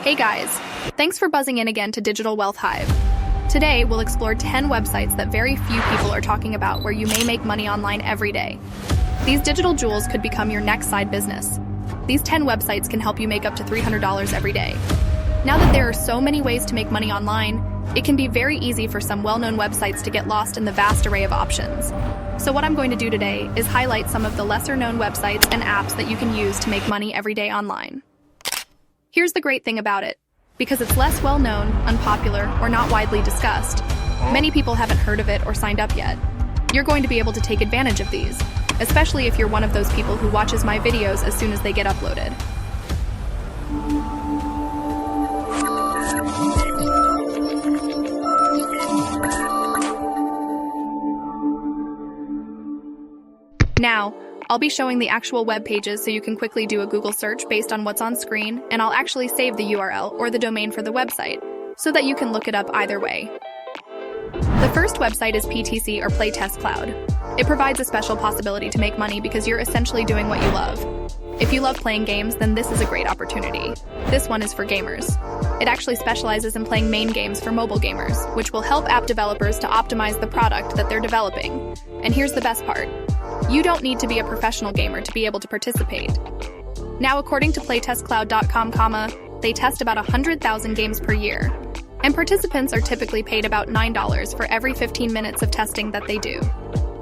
Hey guys, thanks for buzzing in again to Digital Wealth Hive. Today, we'll explore 10 websites that very few people are talking about where you may make money online every day. These digital jewels could become your next side business. These 10 websites can help you make up to $300 every day. Now that there are so many ways to make money online, it can be very easy for some well-known websites to get lost in the vast array of options. So what I'm going to do today is highlight some of the lesser-known websites and apps that you can use to make money every day online. Here's the great thing about it. Because it's less well-known, unpopular, or not widely discussed, many people haven't heard of it or signed up yet. You're going to be able to take advantage of these, especially if you're one of those people who watches my videos as soon as they get uploaded. Now, I'll be showing the actual web pages so you can quickly do a Google search based on what's on screen, and I'll actually save the URL or the domain for the website so that you can look it up either way. The first website is PTC or Playtest Cloud. It provides a special possibility to make money because you're essentially doing what you love. If you love playing games, then this is a great opportunity. This one is for gamers. It actually specializes in playing main games for mobile gamers, which will help app developers to optimize the product that they're developing. And here's the best part. You don't need to be a professional gamer to be able to participate. Now, according to playtestcloud.com, they test about 100,000 games per year, and participants are typically paid about $9 for every 15 minutes of testing that they do.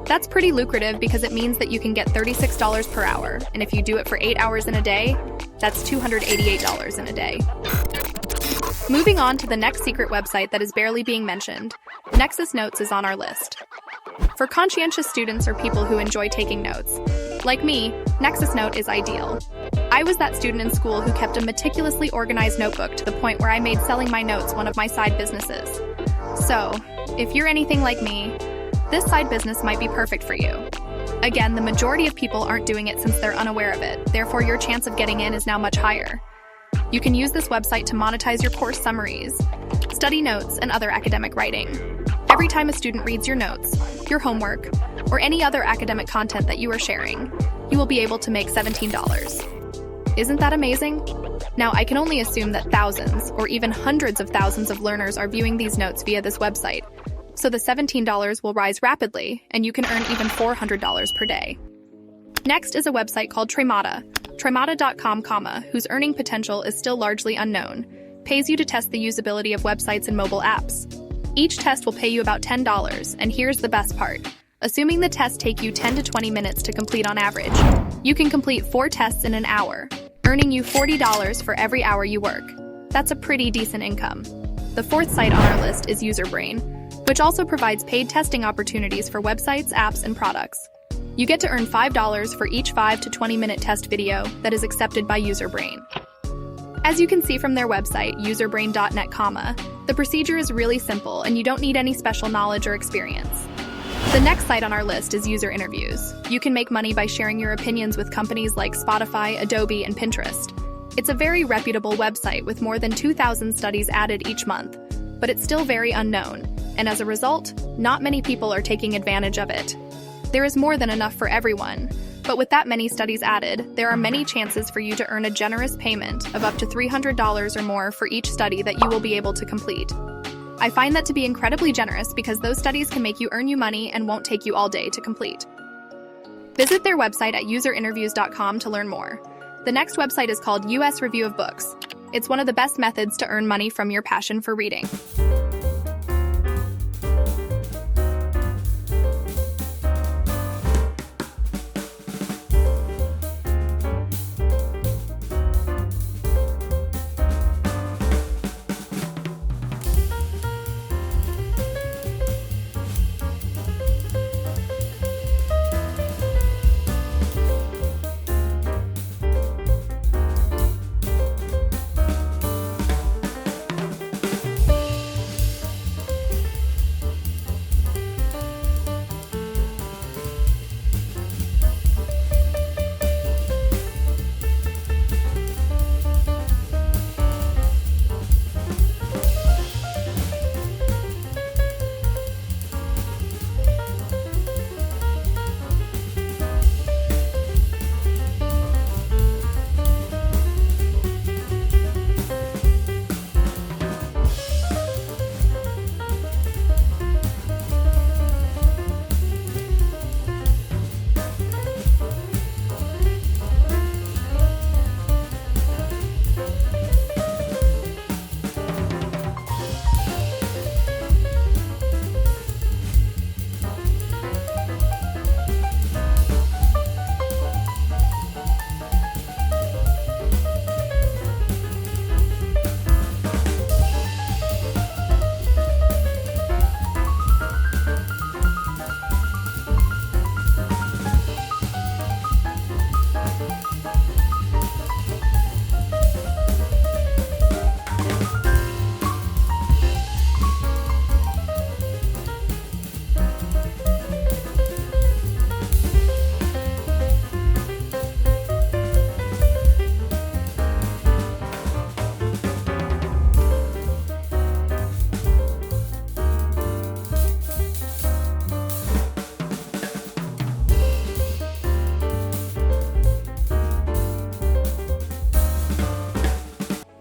That's pretty lucrative because it means that you can get $36 per hour, and if you do it for 8 hours in a day, that's $288 in a day. Moving on to the next secret website that is barely being mentioned, Nexus Notes is on our list. For conscientious students or people who enjoy taking notes, like me, Nexus Note is ideal. I was that student in school who kept a meticulously organized notebook to the point where I made selling my notes one of my side businesses. So, if you're anything like me, this side business might be perfect for you. Again, the majority of people aren't doing it since they're unaware of it, therefore your chance of getting in is now much higher. You can use this website to monetize your course summaries, study notes, and other academic writing. Every time a student reads your notes, your homework, or any other academic content that you are sharing, you will be able to make $17. Isn't that amazing? Now, I can only assume that thousands, or even hundreds of thousands of learners are viewing these notes via this website, so the $17 will rise rapidly, and you can earn even $400 per day. Next is a website called Traa.com, whose earning potential is still largely unknown, pays you to test the usability of websites and mobile apps. Each test will pay you about $10, and here's the best part. Assuming the tests take you 10 to 20 minutes to complete on average, you can complete 4 tests in an hour, earning you $40 for every hour you work. That's a pretty decent income. The fourth site on our list is Userbrain, which also provides paid testing opportunities for websites, apps, and products. You get to earn $5 for each 5 to 20-minute test video that is accepted by Userbrain. As you can see from their website, userbrain.net, the procedure is really simple and you don't need any special knowledge or experience. The next site on our list is User Interviews. You can make money by sharing your opinions with companies like Spotify, Adobe, and Pinterest. It's a very reputable website with more than 2,000 studies added each month, but it's still very unknown, and as a result, not many people are taking advantage of it. There is more than enough for everyone, but with that many studies added, there are many chances for you to earn a generous payment of up to $300 or more for each study that you will be able to complete. I find that to be incredibly generous because those studies can make you earn you money and won't take you all day to complete. Visit their website at userinterviews.com to learn more. The next website is called US Review of Books. It's one of the best methods to earn money from your passion for reading.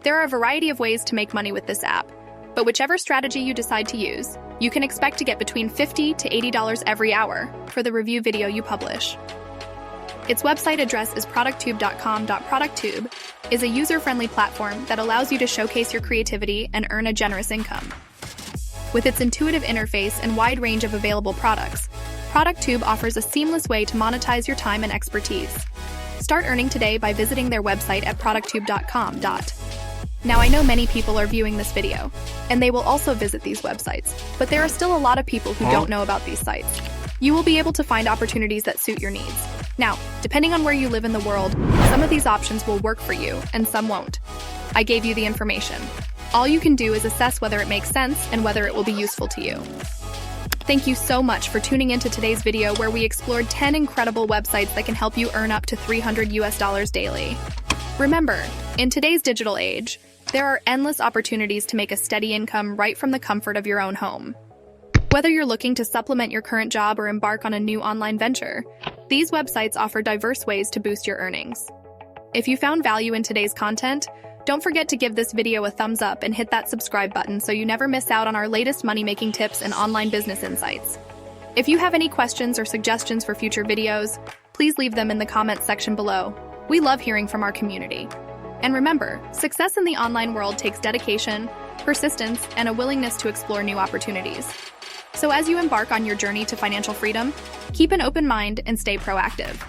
There are a variety of ways to make money with this app, but whichever strategy you decide to use, you can expect to get between $50 to $80 every hour for the review video you publish. Its website address is producttube.com. Producttube is a user-friendly platform that allows you to showcase your creativity and earn a generous income. With its intuitive interface and wide range of available products, Producttube offers a seamless way to monetize your time and expertise. Start earning today by visiting their website at producttube.com. Now, I know many people are viewing this video, and they will also visit these websites, but there are still a lot of people who don't know about these sites. You will be able to find opportunities that suit your needs. Now, depending on where you live in the world, some of these options will work for you, and some won't. I gave you the information. All you can do is assess whether it makes sense and whether it will be useful to you. Thank you so much for tuning into today's video where we explored 10 incredible websites that can help you earn up to $300 daily. Remember, in today's digital age, there are endless opportunities to make a steady income right from the comfort of your own home. Whether you're looking to supplement your current job or embark on a new online venture, these websites offer diverse ways to boost your earnings. If you found value in today's content, don't forget to give this video a thumbs up and hit that subscribe button so you never miss out on our latest money-making tips and online business insights. If you have any questions or suggestions for future videos, please leave them in the comments section below. We love hearing from our community. And remember, success in the online world takes dedication, persistence, and a willingness to explore new opportunities. So as you embark on your journey to financial freedom, keep an open mind and stay proactive.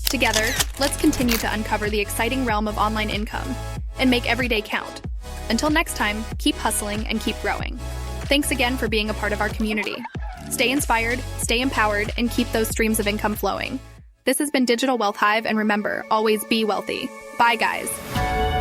Together, let's continue to uncover the exciting realm of online income and make every day count. Until next time, keep hustling and keep growing. Thanks again for being a part of our community. Stay inspired, stay empowered, and keep those streams of income flowing. This has been Digital Wealth Hive, and remember, always be wealthy. Bye, guys.